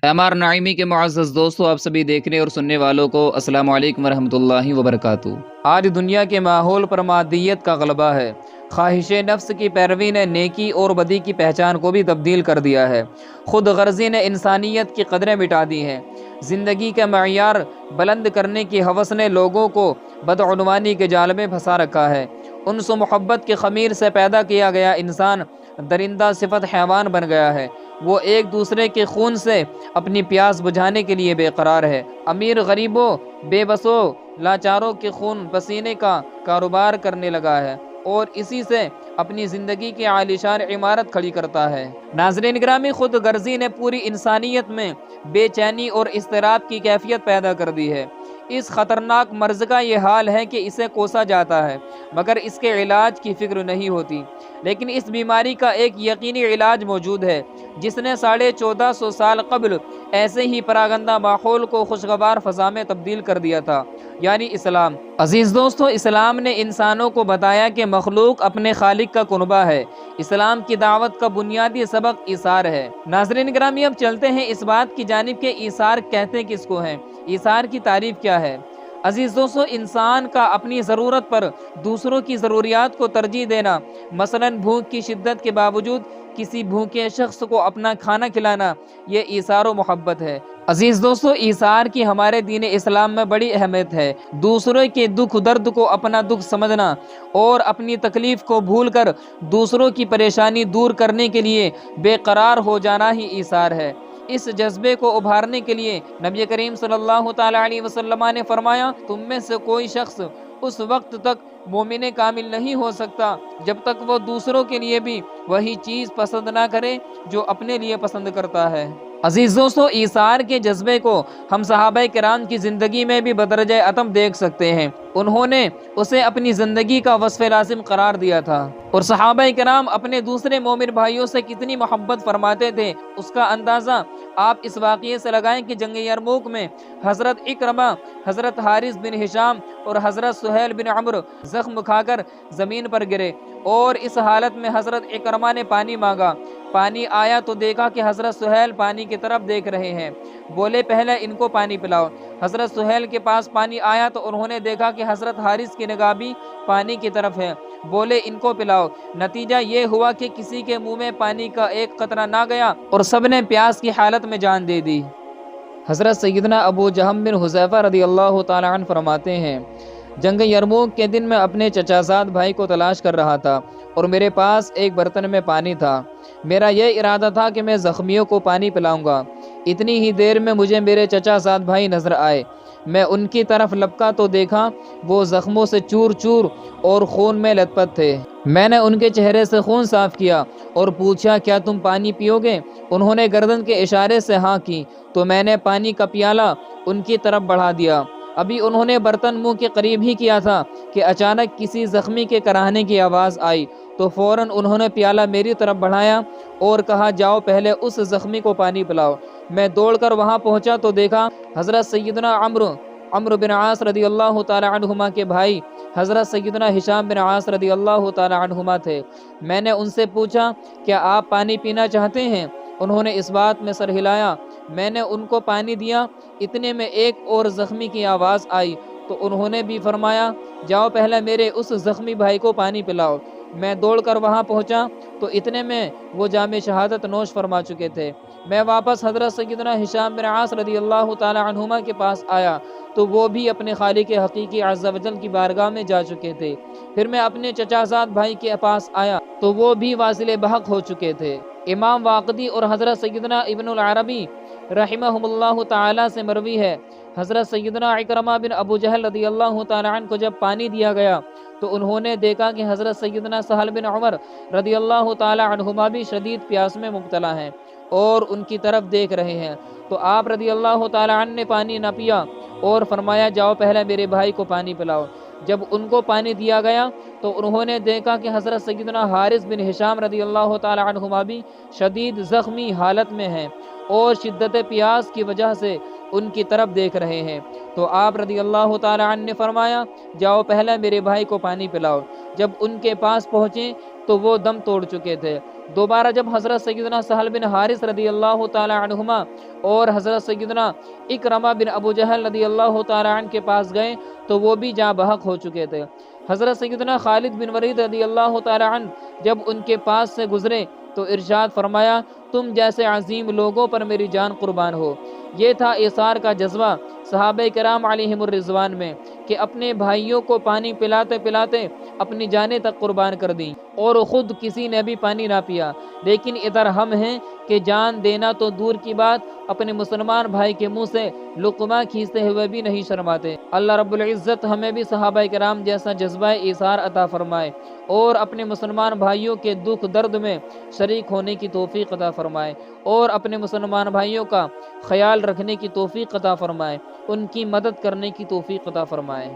MR नाइमी के मुअज़्ज़ज़ दोस्तों, आप सभी देखने और सुनने वालों को अस्सलामु अलैकुम वरहमतुल्लाहि वबरकातुहू। आज दुनिया के माहौल पर मादियत का गलबा है। ख्वाहिश नफ्स की पैरवी ने नेकी और बदी की पहचान को भी तब्दील कर दिया है। खुद गर्जी ने इंसानियत की कदरें मिटा दी हैं। ज़िंदगी का मयार बुलंद करने की हवस ने लोगों को बदउनवानी के जाल में फंसा रखा है। उनस मोहब्बत के खमीर से पैदा किया गया इंसान दरिंदा सिफत हैवान बन गया है। वो एक दूसरे के खून से अपनी प्यास बुझाने के लिए बेकरार है। अमीर गरीबों, बेबसों, लाचारों के खून पसीने का कारोबार करने लगा है और इसी से अपनी ज़िंदगी की आलीशान इमारत खड़ी करता है। नाज़रीन गिरामी, खुद गर्जी ने पूरी इंसानियत में बेचैनी और इज़्तिराब की कैफियत पैदा कर दी है। इस ख़तरनाक मर्ज़ का ये हाल है कि इसे कोसा जाता है मगर इसके इलाज की फ़िक्र नहीं होती। लेकिन इस बीमारी का एक यकीनी इलाज मौजूद है जिसने 1450 साल कबल ऐसे ही परागंदा माहौल को खुशगवार फ़ज़ा में तब्दील कर दिया था, यानी इस्लाम। अजीज़ दोस्तों, इस्लाम ने इंसानों को बताया कि मखलूक अपने खालिक का कुनबा है। इस्लाम की दावत का बुनियादी सबक ईसार है। नाज़रीन गिरामी, अब चलते हैं इस बात की जानिब के ईसार कहते किसको हैं, ईसार की तारीफ़ क्या है। अजीज़ दोस्तों, इंसान का अपनी ज़रूरत पर दूसरों की ज़रूरियात को तरजीह देना, मसलन भूख की शिद्दत के बावजूद किसी भूखे शख्स को अपना खाना खिलाना, ये ईसार व मोहब्बत है। अजीज़ दोस्तों, ईसार की हमारे दीन इस्लाम में बड़ी अहमियत है। दूसरों के दुख दर्द को अपना दुख समझना और अपनी तकलीफ़ को भूलकर दूसरों की परेशानी दूर करने के लिए बेकरार हो जाना ही ईसार है। इस जज्बे को उभारने के लिए नबी करीम सल्लल्लाहु तआला अलैहि वसल्लम ने फरमाया, तुम में से कोई शख्स उस वक्त तक मोमिन कामिल नहीं हो सकता जब तक वो दूसरों के लिए भी वही चीज़ पसंद ना करे जो अपने लिए पसंद करता है। अजीज़ दोस्तों, ईसार के जज्बे को हम सहाबाए किराम की ज़िंदगी में भी बदरजे अतम देख सकते हैं। उन्होंने उसे अपनी ज़िंदगी का वस्फ़ लाज़िम करार दिया था और सहाबाए किराम अपने दूसरे मोमिन भाइयों से कितनी मोहब्बत फरमाते थे, उसका अंदाज़ा आप इस वाक़ये से लगाएं कि जंग यरमुक में हज़रत इकरमा, हज़रत हारिस बिन हिशाम और हज़रत सुहैल बिन अम्र ज़ख्म खाकर ज़मीन पर गिरे और इस हालत में हज़रत इकरमा ने पानी मांगा। पानी आया तो देखा कि हज़रत सुहैल पानी की तरफ देख रहे हैं। बोले, पहले इनको पानी पिलाओ। हज़रत सुहैल के पास पानी आया तो उन्होंने देखा कि हज़रत हारिस की निगाह भी पानी की तरफ है। बोले, इनको पिलाओ। नतीजा ये हुआ कि किसी के मुंह में पानी का एक कतरा ना गया और सब ने प्यास की हालत में जान दे दी। हज़रत सैयदना अबू जहम बिन हुज़ैफ़ा रज़ियल्लाहु ताला अन्हु फरमाते हैं, जंग यरमुक के दिन मैं अपने चचाज़ाद भाई को तलाश कर रहा था और मेरे पास एक बर्तन में पानी था। मेरा यह इरादा था कि मैं ज़ख्मियों को पानी पिलाऊंगा। इतनी ही देर में मुझे मेरे चचाज़ाद भाई नज़र आए। मैं उनकी तरफ लपका तो देखा वो ज़ख्मों से चूर चूर और खून में लथपथ थे। मैंने उनके चेहरे से खून साफ़ किया और पूछा, क्या तुम पानी पियोगे? उन्होंने गर्दन के इशारे से हाँ की तो मैंने पानी का प्याला उनकी तरफ बढ़ा दिया। अभी उन्होंने बर्तन मुंह के करीब ही किया था कि अचानक किसी ज़ख्मी के कराहने की आवाज़ आई तो फ़ौरन उन्होंने प्याला मेरी तरफ बढ़ाया और कहा, जाओ पहले उस ज़ख्मी को पानी पिलाओ। मैं दौड़कर वहां पहुंचा तो देखा हज़रत सैयदना अम्र बिन आस रज़ियल्लाहु ताला अन्हुमा के भाई हज़रत सैयदना हिशाम बिन आस रज़ियल्लाहु ताला अन्हुमा थे। मैंने उनसे पूछा, क्या आप पानी पीना चाहते हैं? उन्होंने इस बात में सर हिलाया। मैंने उनको पानी दिया। इतने में एक और ज़ख्मी की आवाज़ आई तो उन्होंने भी फरमाया, जाओ पहले मेरे उस ज़ख्मी भाई को पानी पिलाओ। मैं दौड़कर वहां पहुंचा तो इतने में वो जामे शहादत नोश फरमा चुके थे। मैं वापस हज़रत सैयदना हिशाम बिन आस रज़ियल्लाहु ताला अन्हुमा के पास आया तो वो भी अपने खालिक हकीकी अज़्ज़ा वजल की बारगाह में जा चुके थे। फिर मैं अपने चचाज़ाद भाई के पास आया तो वो भी वासिले बहक हो चुके थे। इमाम वाक़दी और हज़रत सैयदना इब्नुल अरबी रहमहुल्लाहु ताला से मरवी है, हज़रत सैयदना इकरमा बिन अबू जहल रज़ियल्लाहु ताला अन्हु को जब पानी दिया गया तो उन्होंने देखा कि हज़रत सैयदना सहल बिन उमर रज़ियल्लाहु ताला अन्हुमा भी शदीद प्यास में मुब्तला हैं और उनकी तरफ देख रहे हैं। तो आप रज़ियल्लाहु ताला अन्हु ने पानी न पिया और फरमाया, जाओ पहले मेरे भाई को पानी पिलाओ। जब उनको पानी दिया गया तो उन्होंने देखा कि हज़रत सैयदना हारिस बिन हिशाम रज़ियल्लाहु ताला अन्हुमा भी शदीद ज़ख्मी हालत में हैं और शिद्दत प्यास की वजह से उनकी तरफ देख रहे हैं। तो आप रज़ियल्लाहु ताला अन्हु ने फरमाया, जाओ पहले मेरे भाई को पानी पिलाओ। जब उनके पास पहुँचे تو وہ دم توڑ چکے تھے۔ دوبارہ جب حضرت سیدنا سہل بن حارث رضی اللہ تعالی عنہما اور حضرت سیدنا اکرمہ بن ابو جہل رضی اللہ تعالی عنہ کے پاس گئے تو وہ بھی جاں بحق ہو چکے تھے۔ حضرت سیدنا خالد بن ولید رضی اللہ تعالی عنہ جب ان کے پاس سے گزرے تو ارشاد فرمایا، تم جیسے عظیم لوگوں پر میری جان قربان ہو۔ یہ تھا ایثار کا جذبہ صحابہ کرام علیہم الرضوان میں کہ اپنے بھائیوں کو پانی پلاتے پلاتے اپنی جانیں تک قربان کر دیں اور خود کسی نے بھی پانی نہ پیا، لیکن ادھر ہم ہیں کہ جان دینا تو دور کی بات، اپنے مسلمان بھائی کے منہ سے لقمہ کھینچتے ہوئے بھی نہیں شرماتے۔ اللہ رب العزت ہمیں بھی صحابہ کرام جیسا جذبہ ایثار عطا فرمائے اور اپنے مسلمان بھائیوں کے دکھ درد میں شریک ہونے کی توفیق عطا فرمائے اور اپنے مسلمان بھائیوں کا خیال رکھنے کی توفیق عطا فرمائے، ان کی مدد کرنے کی توفیق عطا فرمائے۔